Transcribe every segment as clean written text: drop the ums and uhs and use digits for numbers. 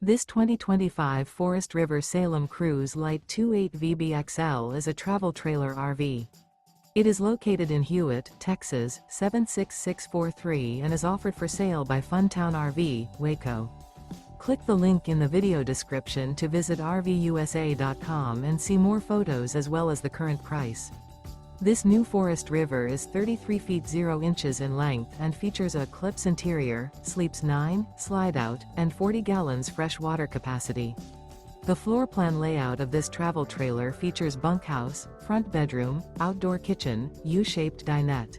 This 2025 Forest River Salem Cruise Lite 28 VBXL is a travel trailer RV. It is located in Hewitt, Texas, 76643 and is offered for sale by Funtown RV, Waco. Click the link in the video description to visit RVUSA.com and see more photos as well as the current price. This new Forest River is 33 feet 0 inches in length and features a ECLIPSE interior, sleeps 9, Slideout, and 40 gallons fresh water capacity. The floor plan layout of this travel trailer features bunkhouse, front bedroom, outdoor kitchen, U-shaped dinette.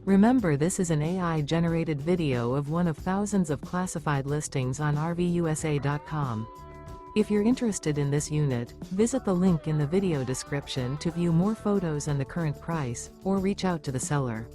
Remember, this is an AI-generated video of one of thousands of classified listings on RVUSA.com. If you're interested in this unit, visit the link in the video description to view more photos and the current price, or reach out to the seller.